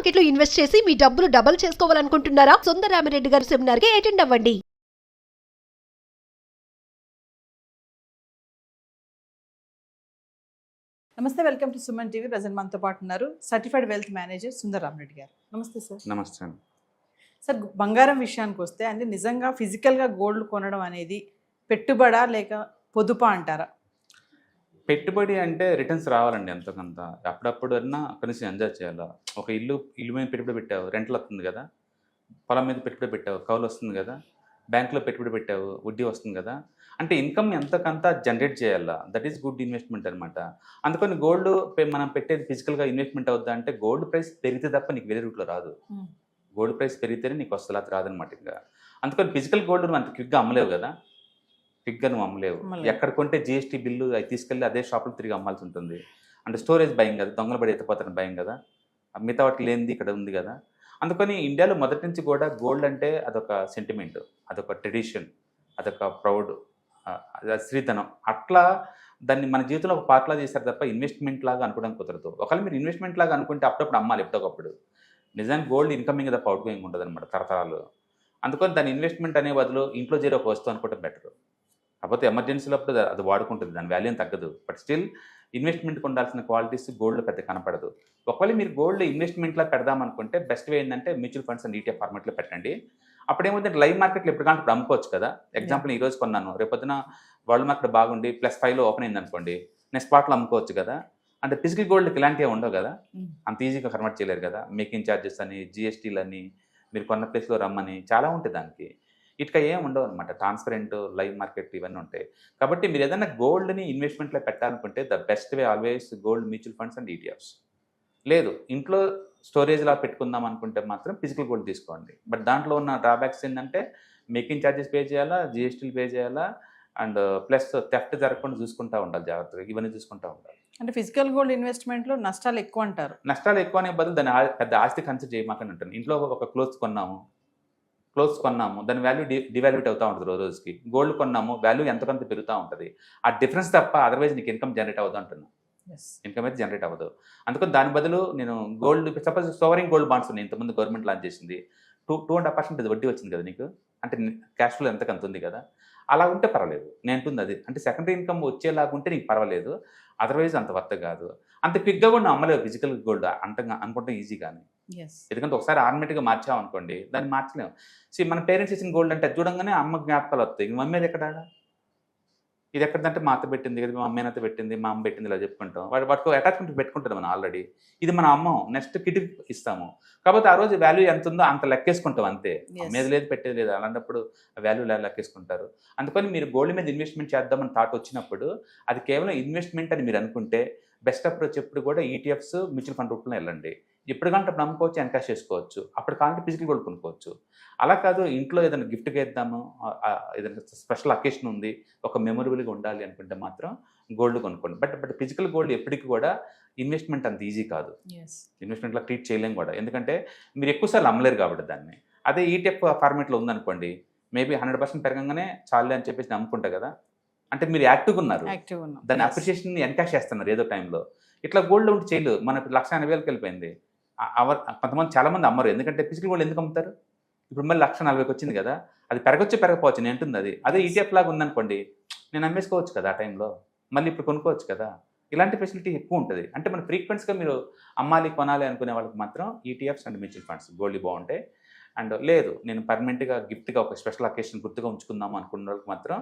Market లో invest చేసి మీ డబ్బులు డబుల్ చేసుకోవాలనుకుంటున్నారా? సుందరరామిరెడ్డి గారి సెమినార్ కి అటెండ్ అవ్వండి. నమస్తే, welcome to Suman TV. Present మనతో పాటు ఉన్నారు సర్టిఫైడ్ వెల్త్ మేనేజర్ సుందరరామిరెడ్డి గారు. నమస్తే సార్. నమస్తే అండి. సార్, బంగారం విషయానికి వస్తే అంటే నిజంగా ఫిజికల్గా గోల్డ్ కొనడం అనేది పెట్టుబడా లేక పొదుపా అంటారా? పెట్టుబడి అంటే రిటర్న్స్ రావాలండి ఎంతకంత. అప్పుడప్పుడు అన్నా కనీసం ఎంజాయ్ చేయాలా. ఒక ఇల్లు మీద పెట్టుబడి పెట్టావు, రెంట్లు వస్తుంది కదా. పొలం మీద పెట్టుబడి పెట్టావు, కౌలు వస్తుంది కదా. బ్యాంకులో పెట్టుబడి పెట్టావు, వడ్డీ వస్తుంది కదా. అంటే ఇన్కమ్ ఎంతకంత జనరేట్ చేయాలా. దట్ ఈస్ గుడ్ ఇన్వెస్ట్మెంట్ అనమాట. అందుకని గోల్డ్ మనం పెట్టేది ఫిజికల్గా ఇన్వెస్ట్మెంట్ అవుద్దా అంటే గోల్డ్ ప్రైస్ పెరిగితే తప్ప నీకు వేరే రూట్లో రాదు. గోల్డ్ ప్రైస్ పెరిగితేనే నీకు వస్తుంది, అది రాదనమాట. ఇంకా అందుకని ఫిజికల్ గోల్డ్ నువ్వు అంత క్విక్గా అమ్మలేవు కదా. క్విక్గా నువ్వు అమ్మలేవు. ఎక్కడ కొంటే జిఎస్టీ బిల్లు అవి తీసుకెళ్ళి అదే షాప్లో తిరిగి అమ్మాల్సి ఉంటుంది. అంటే స్టోరేజ్ భయం కదా, దొంగలు పడి ఎత్తిపోతారని భయం కదా. మిగతా వాటికి లేనిది ఇక్కడ ఉంది కదా. అందుకని ఇండియాలో మొదటి నుంచి కూడా గోల్డ్ అంటే అదొక సెంటిమెంట్, అదొక ట్రెడిషన్, అదొక ప్రౌడ్, శ్రీధనం. అట్లా దాన్ని మన జీవితంలో ఒక పార్ట్లా చేశారు తప్ప ఇన్వెస్ట్మెంట్ లాగా అనుకోవడం కుదరదు. ఒకవేళ మీరు ఇన్వెస్ట్మెంట్ లాగా అనుకుంటే అప్పుడప్పుడు అమ్మాలి, ఎప్పుడొకప్పుడు. నిజానికి గోల్డ్ ఇన్కమింగ్ తప్ప అవుట్ గోయింగ్ ఉంటుంది అనమాట తరతరాలు. అందుకని దాని ఇన్వెస్ట్మెంట్ అనే బదులు ఇంట్లో చేరే ఒక వస్తువు అనుకోవడం బెటర్. కాకపోతే ఎమర్జెన్సీలో అప్పుడు అది వాడుకుంటుంది, దాని వాల్యూ తగ్గదు. బట్ స్టిల్ ఇన్వెస్ట్మెంట్కి ఉండాల్సిన క్వాలిటీస్ గోల్డ్లో పెద్ద కనపడదు. ఒకవేళ మీరు గోల్డ్ ఇన్వెస్ట్మెంట్లో పెడదామనుకుంటే బెస్ట్ వే ఏంటంటే మ్యూచువల్ ఫండ్స్ అండ్ ఈటీఎఫ్ ఫార్మాట్లో పెట్టండి. అప్పుడేమవుతుందంటే లైవ్ మార్కెట్లో ఎప్పుడు కానీ అమ్ముకోవచ్చు కదా. ఎగ్జాంపుల్ ఈ రోజు కొన్నాను, రేపొద్దున వరల్డ్ మార్కెట్ బాగుండి +5లో ఓపెన్ అయింది అనుకోండి, నెక్స్ట్ స్పాట్లో అమ్ముకోవచ్చు కదా. అంటే ఫిజికల్ గోల్డ్కి ఇలాంటివి ఉండవు కదా, అంత ఈజీగా కన్వర్ట్ చేయలేరు కదా. మేకింగ్ ఛార్జెస్ అని, జిఎస్టీలు అని, మీరు కొన్న ప్లేస్లో రమ్మని చాలా ఉంటుంది దానికి. ఇటుక ఏం ఉండవు అనమాట. ట్రాన్స్పరెంట్ లైవ్ మార్కెట్ ఇవన్నీ ఉంటాయి. కాబట్టి మీరు ఏదైనా గోల్డ్ని ఇన్వెస్ట్మెంట్లో పెట్టాలనుకుంటే the best way always gold, mutual funds and ETFs. లేదు ఇంట్లో స్టోరేజ్లా పెట్టుకుందాం అనుకుంటే మాత్రం ఫిజికల్ గోల్డ్ తీసుకోండి. బట్ దాంట్లో ఉన్న డ్రాబ్యాక్స్ ఏంటంటే మేకింగ్ ఛార్జెస్ పే చేయాలా, జిఎస్టీలు పే చేయాలా, అండ్ ప్లస్ థెఫ్ట్ జరగకుండా చూసుకుంటూ ఉండాలి, జాగ్రత్తగా ఇవన్నీ చూసుకుంటూ ఉండాలి. అంటే ఫిజికల్ గోల్డ్ ఇన్వెస్ట్మెంట్లో నష్టాలు ఎక్కువ అంటారు. నష్టాలు ఎక్కువ అనే బదులు దాన్ని పెద్ద ఆస్తి కన్సిడర్ చేయమాకని అంటాను. ఇంట్లో ఒక క్లోత్స్ కొన్నాము, దాని వాల్యూ డివాల్యూట్ అవుతూ ఉంటుంది రోజుకి. గోల్డ్ కొన్నాము, వాల్యూ ఎంతకంత పెరుగుతూ ఉంటుంది. ఆ డిఫరెన్స్ తప్ప అదర్వైజ్ నీకు ఇన్కమ్ జనరేట్ అవుతూ అంటున్నాను. ఇన్కమ్ అయితే జనరేట్ అవ్వదు. అందుకని దాని బదులు నేను gold, suppose sovereign gold bonds ఉన్నాయి, ఇంతకుముందు గవర్నమెంట్ లాంచ్ చేసింది. 2.5% వడ్డీ వచ్చింది కదా నీకు. అంటే క్యాష్ ఫ్లో ఎంతకంత ఉంది కదా. అలా ఉంటే పర్వాలేదు. నేను అంటుంది అది. అంటే సెకండరీ ఇన్కమ్ వచ్చేలాగా ఉంటే నీకు పర్వాలేదు. అదర్వైజ్ అంత వర్త్ కాదు. అంత క్విక్గా కూడా అమ్మలేవు ఫిజికల్ గోల్డ్ అనుకుంటే ఈజీగానే. ఎందుకంటే ఒకసారి ఆర్నమెంట్గా మార్చావు అనుకోండి, దాన్ని మార్చలేము. మన పేరెంట్స్ ఇచ్చిన గోల్డ్ అంటే చూడంగానే అమ్మ జ్ఞాపకాలు వస్తాయి. మమ్మీ అది ఎక్కడ, ఇది ఎక్కడంటే మా అత్త పెట్టింది కదా, మా అమ్మేనత్త పెట్టింది, మా అమ్మ పెట్టింది, ఇలా చెప్పుకుంటాం. వాటికి అటాచ్మెంట్ పెట్టుకుంటుంది మనం ఆల్రెడీ. ఇది మన అమ్మ, నెక్స్ట్ కిట్ ఇస్తాము. కాబట్టి ఆ రోజు వాల్యూ ఎంత ఉందో అంత లెక్కేసుకుంటాం అంతే. అమ్మేది లేదు, పెట్టేది లేదు. అలాంటప్పుడు వాల్యూ లెక్కేసుకుంటారు. అందుకని మీరు గోల్డ్ మీద ఇన్వెస్ట్మెంట్ చేద్దామని థాట్ వచ్చినప్పుడు అది కేవలం ఇన్వెస్ట్మెంట్ అని మీరు అనుకుంటే బెస్ట్ అప్రోచ్ ఎప్పుడు కూడా ఈటీఎఫ్స్, మ్యూచువల్ ఫండ్ రూట్లో వెళ్ళండి. ఎప్పుడు కంటే అప్పుడు నమ్ముకోవచ్చు, ఎన్కాష్ చేసుకోవచ్చు. అప్పుడు కావాలంటే ఫిజికల్ గోల్డ్ కొనుక్కోవచ్చు. అలా కాదు ఇంట్లో ఏదైనా గిఫ్ట్గా ఇద్దాము, ఏదైనా స్పెషల్ అకేషన్ ఉంది, ఒక మెమొరబుల్గా ఉండాలి అనుకుంటే మాత్రం గోల్డ్ కొనుక్కోండి. బట్ ఫిజికల్ గోల్డ్ ఎప్పటికీ కూడా ఇన్వెస్ట్మెంట్ అంత ఈజీ కాదు. ఇన్వెస్ట్మెంట్లో ట్రీట్ చేయలేం కూడా, ఎందుకంటే మీరు ఎక్కువసార్లు అమ్మలేరు కాబట్టి దాన్ని. అదే ఈటీఎఫ్ ఫార్మేట్లో ఉందనుకోండి, మేబీ 100% పెరగంగానే చాలే అని చెప్పేసి నమ్ముకుంటా కదా. అంటే మీరు యాక్టివ్గా ఉన్నారు, దాని అప్రిషియేషన్ ఎన్కాష్ చేస్తున్నారు ఏదో టైంలో. ఇట్లా గోల్డ్ ఉంటే చేయలేదు. మన 1,80,000కి వెళ్ళిపోయింది. కొంతమంది చాలామంది అమ్మరు, ఎందుకంటే ఫిజికల్ గోల్డ్ ఎందుకు అమ్ముతారు. ఇప్పుడు మళ్ళీ 1,40,000కి వచ్చింది కదా, అది పెరగచ్చు పెరగపోవచ్చు, నేను ఉంటుంది అది. అదే ఈటీఎఫ్ లాగా ఉందనుకోండి, నేను అమ్మేసుకోవచ్చు కదా ఆ టైంలో, మళ్ళీ ఇప్పుడు కొనుక్కోవచ్చు కదా. ఇలాంటి ఫెసిలిటీ ఎక్కువ ఉంటుంది. అంటే మన ఫ్రీక్వెన్స్గా మీరు అమ్మాలి కొనాలి అనుకునే వాళ్ళకి మాత్రం ETFs and mutual funds gold బాగుంటాయి. అండ్ లేదు నేను పర్మనెంట్గా గిఫ్ట్గా ఒక స్పెషల్ అకేషన్ గుర్తుగా ఉంచుకుందాము అనుకున్న వాళ్ళకి మాత్రం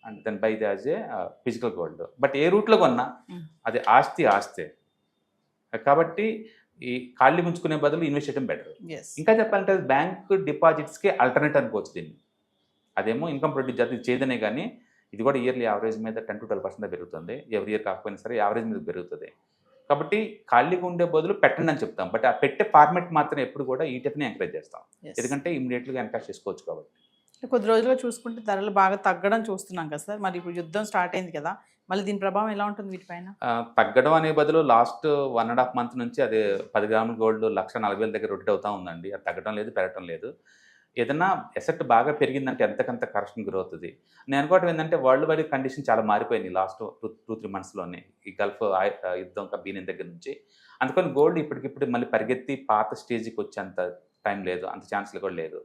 అండ్ దాని by the as a physical gold. But ఏ రూట్లో కొన్నా అది ఆస్తే. కాబట్టి ఈ ఖాళీ ఉంచుకునే బదులు ఇన్వెస్ట్ చేయడం బెటర్. ఇంకా చెప్పాలంటే బ్యాంక్ డిపాజిట్స్కి ఆల్టర్నేట్ అనుకోవచ్చు దీన్ని. అదేమో ఇన్కమ్ ప్రొడ్యూస్ చేస్తుంది చేయదనే, కానీ ఇది కూడా ఇయర్లీ యావరేజ్ మీద 10 to 12% పెరుగుతుంది. ఎవరి ఇయర్ కాకపోయినా సరే యావరేజ్ మీద పెరుగుతుంది. కాబట్టి ఖాళీగా ఉండే బదులు పెట్టండి అని చెప్తాం. బట్ ఆ పెట్టే ఫార్మేట్ మాత్రం ఎప్పుడు కూడా ఈటీఎఫ్ని ఎంకరేజ్ చేస్తాం, ఎందుకంటే ఇమీడియట్గా ఎన్కాష్ చేసుకోవచ్చు కాబట్టి. కొద్ది రోజులుగా చూసుకుంటే ధరలు బాగా తగ్గడం చూస్తున్నాం కదా సార్. మరి ఇప్పుడు యుద్ధం స్టార్ట్ అయింది కదా, మళ్ళీ దీని ప్రభావం ఎలా ఉంటుంది వీటిపైన? తగ్గడం అనే బదులు లాస్ట్ 1.5 month నుంచి అదే 10 గ్రాముల గోల్డ్ 1,40,000 దగ్గర రొటేట్ అవుతూ ఉందండి. అది తగ్గడం లేదు, పెరగడం లేదు. ఏదన్నా ఎసెట్ బాగా పెరిగిందంటే ఎంతకంత కరెక్షన్ గ్రోతుంది. నేను అనుకోవటం ఏంటంటే వరల్డ్ వైడ్ కండిషన్ చాలా మారిపోయింది లాస్ట్ 2-3 monthsలోనే. ఈ గల్ఫ్ యుద్ధం బీనిన దగ్గర నుంచి అందుకని గోల్డ్ ఇప్పటికిప్పుడు మళ్ళీ పరిగెత్తి పాత స్టేజ్కి వచ్చేంత టైం లేదు, అంత ఛాన్స్లు కూడా లేదు.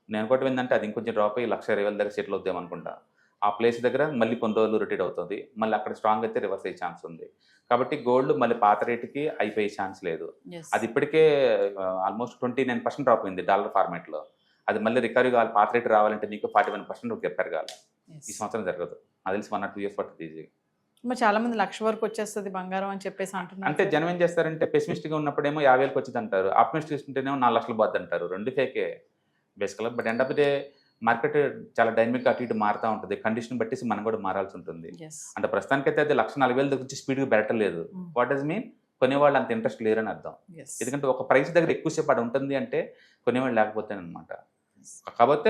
నేను అనుకోవటం ఏంటంటే అది ఇంకొంచెం డ్రాప్ అయ్యి 1,20,000 దగ్గర సెటిల్ అవుద్దాం అనుకుంటా. ఆ ప్లేస్ దగ్గర మళ్ళీ కొన్ని రోజులు రొటేట్ అవుతుంది, మళ్ళీ అక్కడ స్ట్రాంగ్ అయితే రివర్స్ అయ్యే ఛాన్స్ ఉంది. కాబట్టి గోల్డ్ మళ్ళీ పాత రేటుకి అయిపోయే ఛాన్స్ లేదు. అది ఇప్పటికే ఆల్మోస్ట్ 29% డ్రాప్ అయింది డాలర్ ఫార్మేట్లో. అది మళ్ళీ రికవరీ కావాలి, పాత రేటు రావాలంటే నీకు 41% పెరగాలి. ఈ సంవత్సరం జరగదు, అది తెలిసి 1 or 2 years పడుతుంది ఈజీగా. మరి చాలా మంది 1,00,000 వరకు వచ్చేస్తుంది బంగారం అని చెప్పేసి అంటున్నారు. అంటే జనం ఏం చేస్తారంటే పెసిమిస్టిక్గా ఉన్నప్పుడేమో 50,000కి వచ్చింది అంటారు, ఆప్టిమిస్టిక్ ఉంటేనేమో 4,00,000 పోద్ది అంటారు. రెండు ఫేకే బేసికల్గా. But end of the day market చాలా డైనమిక్గా అటు ఇటు మారుతూ ఉంటుంది, కండిషన్ బట్టి మనం కూడా మారాల్సి ఉంటుంది. అంటే ప్రస్తుతానికైతే అది 1,40,000 దగ్గర నుంచి స్పీడ్గా పెరగలేదు. What does mean? కొనేవాళ్ళు అంత ఇంట్రెస్ట్ లేరని అర్థం. ఎందుకంటే ఒక ప్రైస్ దగ్గర ఎక్కువసేపు అది ఉంటుంది అంటే కొనేవాళ్ళు లేకపోతేనమాట. కాకపోతే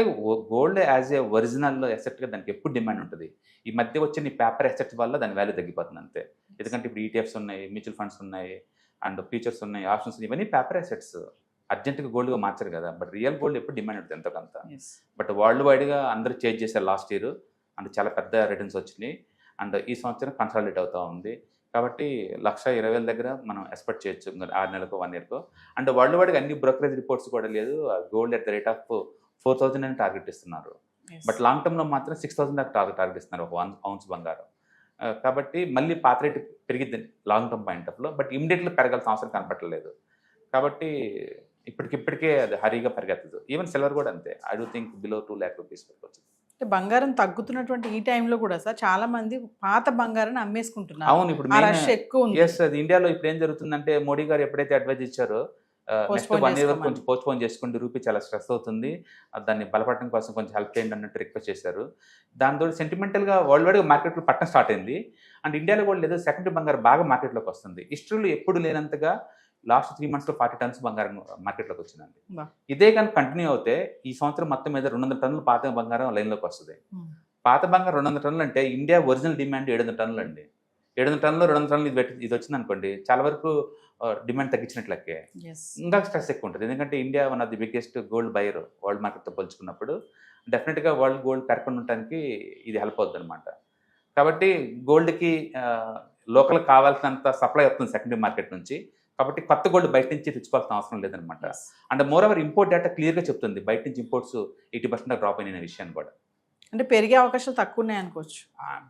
గోల్డ్ యాజ్ ఏ ఒరిజినల్ ఎసెట్గా దానికి ఎప్పుడు డిమాండ్ ఉంటుంది. ఈ మధ్య వచ్చిన ఈ పేపర్ ఎసెట్స్ వల్ల దాని వాల్యూ తగ్గిపోతుంది అంతే. ఎందుకంటే ఇప్పుడు ఈటీఎఫ్స్ ఉన్నాయి, మ్యూచువల్ ఫండ్స్ ఉన్నాయి, అండ్ ఫ్యూచర్స్ ఉన్నాయి, ఆప్షన్స్, ఇవన్నీ పేపర్ ఎసెట్స్. అర్జెంట్గా గోల్డ్గా మార్చారు కదా, బట్ రియల్ గోల్డ్ ఎప్పుడు డిమాండ్ ఉంటుంది ఎంతో కొంత. బట్ వరల్డ్ వైడ్గా అందరూ చేంజ్ చేశారు లాస్ట్ ఇయర్, అండ్ చాలా పెద్ద రిటర్న్స్ వచ్చినాయి. అండ్ ఈ సంవత్సరం కన్సాలిడేట్ అవుతూ ఉంది. కాబట్టి 1,20,000 దగ్గర మనం ఎక్స్పెక్ట్ చేయొచ్చు 6 నెలలకు 1 yearకు. అండ్ వరల్డ్ వైడ్గా అన్ని బ్రోకరేజ్ రిపోర్ట్స్ కూడా లేదు, gold at the rate of 4,000 అని టార్గెట్ ఇస్తున్నారు. బట్ లాంగ్ టర్మ్లో మాత్రం 6,000 దాకా టార్గెట్ ఇస్తున్నారు ఒక 1 ounce బంగారం. కాబట్టి మళ్ళీ పాత రేటు పెరిగిద్ది లాంగ్ టర్మ్ పాయింట్ ఆఫ్లో, బట్ ఇమీడియట్లీ పెరగాల్సిన అవసరం కనపట్టలేదు. కాబట్టి ఇప్పటికే అది హరీగా పరిగెత్తదు. ఈవెన్ సిల్వర్ కూడా అంతే. I do think below 2 lakh rupees వరకు. అంటే బంగారం తగ్గుతున్నటువంటి ఈ టైంలో కూడా సార్ చాలా మంది పాత బంగారాన్ని అమ్మేసుకుంటున్నారు. అవును, ఇప్పుడు రష్ ఎక్కువ ఉంది. ఎస్, అది ఇండియాలో ఇప్పుడు ఏం జరుగుతుందంటే మోడీ గారు ఎప్పుడైతే అడ్వైజ్ ఇచ్చారో నెక్స్ట్ 1 year వరకు కొంచెం పోస్ట్పోన్ చేసుకోండి, రూపీ చాలా స్ట్రెస్ అవుతుంది, దాన్ని బలపడడం కోసం కొంచెం హెల్ప్ చేయండి అన్నట్టు రిక్వెస్ట్ చేశారు. దాంతో సెంటిమెంటల్గా వరల్డ్ వైడ్గా మార్కెట్లో పట్టడం స్టార్ట్ అయింది. అండ్ ఇండియాలో కూడా లేదు, సెకండరీ బంగారం బాగా మార్కెట్లోకి వస్తుంది. హిస్టరీలో ఎప్పుడు లేనంతగా లాస్ట్ 3 monthsలో 40 tons బంగారం మార్కెట్లోకి వచ్చిందండి. ఇదే కానీ కంటిన్యూ అవుతే ఈ సంవత్సరం మొత్తం మీద 200 టన్నులు పాత బంగారం లైన్లోకి వస్తుంది. పాత బంగారం 200 టన్నులు అంటే ఇండియా ఒరిజినల్ డిమాండ్ 700 టన్నులు అండి. 700 టన్నులు 200 టన్నులు ఇది వచ్చింది అనుకోండి, చాలా వరకు డిమాండ్ తగ్గించినట్లకే. ఇంకా స్ట్రెస్ ఎక్కువ ఉంటుంది, ఎందుకంటే India one of the biggest gold buyer world మార్కెట్తో పోల్చుకున్నప్పుడు. డెఫినెట్గా వరల్డ్ గోల్డ్ పెరగకుండా ఉండడానికి ఇది హెల్ప్ అవుతుంది అనమాట. కాబట్టి గోల్డ్కి లోకల్ కావాల్సినంత సప్లై అవుతుంది సెకండరీ మార్కెట్ నుంచి. కాబట్టి కొత్త గోల్డ్ బయట నుంచి తెచ్చుకోవాల్సిన అవసరం లేదనమాట. And more over import data క్లియర్గా చెప్తుంది బయట నుంచి ఇంపోర్ట్స్ 80% డ్రాప్ అయిన విషయాన్ని కూడా. అంటే పెరిగే అవకాశాలు తక్కువ ఉన్నాయి అనుకోవచ్చు.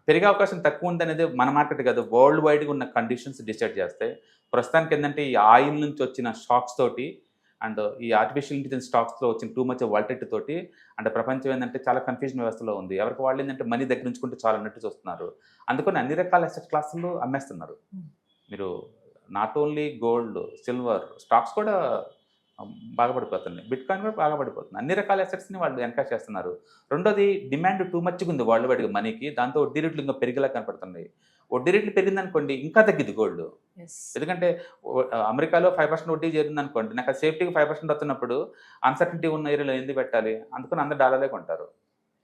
పెరిగే అవకాశం తక్కువ ఉందనేది మన మార్కెట్ కాదు, వరల్డ్ వైడ్గా ఉన్న కండిషన్స్ డిసైడ్ చేస్తాయి. ప్రస్తుతానికి ఏంటంటే ఈ ఆయిల్ నుంచి వచ్చిన స్టాక్స్ తోటి అండ్ ఈ ఆర్టిఫిషియల్ ఇంటెలిజెన్స్ స్టాక్స్లో వచ్చిన టూ మచ్ వాల్టెట్ తోటి అంటే ప్రపంచం ఏంటంటే చాలా కన్ఫ్యూజన్ వ్యవస్థలో ఉంది. ఎవరికి వాళ్ళు ఏంటంటే మనీ దగ్గర ఉంచుకుంటే చాలా అన్నట్టు చూస్తున్నారు. అందుకని అన్ని రకాల అసెట్ క్లాసులు అమ్మేస్తున్నారు. మీరు not only gold, silver, stocks కూడా బాగా పడిపోతుంది, బిట్ కాయిన్ కూడా బాగా పడిపోతుంది. అన్ని రకాల అసెట్స్ని వాళ్ళు ఎన్కాష్ చేస్తున్నారు. రెండోది డిమాండ్ టూ మచ్గా ఉంది వరల్డ్ వైడ్గా మనీకి, దాంతో వడ్డీ రేట్లు ఇంకా పెరిగేలా కనపడుతుంది. వడ్డీ రేట్లు పెరిగిందనుకోండి ఇంకా తగ్గిద్ది గోల్డ్. ఎందుకంటే అమెరికాలో 5% వడ్డీ చేరింది అనుకోండి, నాకు సేఫ్టీకి 5% వస్తున్నప్పుడు అన్సర్టనిటీ ఉన్న ఏరియాలో ఎందుకు పెట్టాలి, అందుకని అందరు డాలర్లే కొంటారు.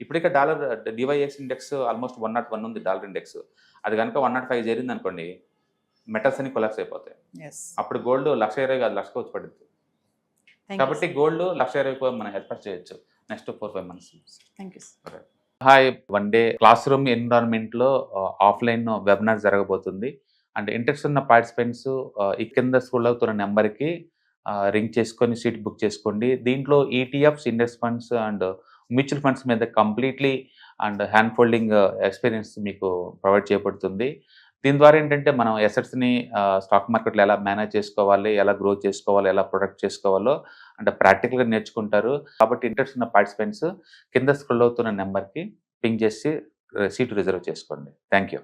ఇప్పటికే డాలర్ డివైఎక్స్ ఇండెక్స్ ఆల్మోస్ట్ 101 ఉంది డాలర్ ఇండెక్స్. అది కనుక 105 చేరింది అనుకోండి, మెటల్స్ అని కొలాప్స్ అయిపోతాయి. అప్పుడు గోల్డ్ 1,20,000 కాదు 1,00,000 వచ్చి పడుతుంది. కాబట్టి గోల్డ్ 1,20,000 మనం ఏర్పాటు చేయొచ్చు next 4-5 months. Thank you. Hi, 1 day class room ఎన్విరాన్మెంట్లో ఆఫ్లైన్ వెబినార్ జరగబోతుంది. అండ్ ఇంట్రెస్ట్ ఉన్న పార్టిసిపెంట్స్ ఈ కింద స్క్రోల్ అవుతున్న నెంబర్కి రింగ్ చేసుకొని సీట్ బుక్ చేసుకోండి. దీంట్లో ETFs, index funds and mutual funds మీద completely and hand holding experience మీకు ప్రొవైడ్ చేయబడుతుంది. దీని ద్వారా ఏంటంటే మనం అసెట్స్ని స్టాక్ మార్కెట్లో ఎలా మేనేజ్ చేసుకోవాలి, ఎలా గ్రో చేసుకోవాలి, ఎలా ప్రొటెక్ట్ చేసుకోవాలో అంటే ప్రాక్టికల్గా నేర్చుకుంటారు. కాబట్టి ఇంట్రెస్ట్ ఉన్న పార్టిసిపెంట్స్ కింద స్క్రోల్ అవుతున్న నెంబర్కి పింగ్ చేసి సీటు రిజర్వ్ చేసుకోండి. Thank you.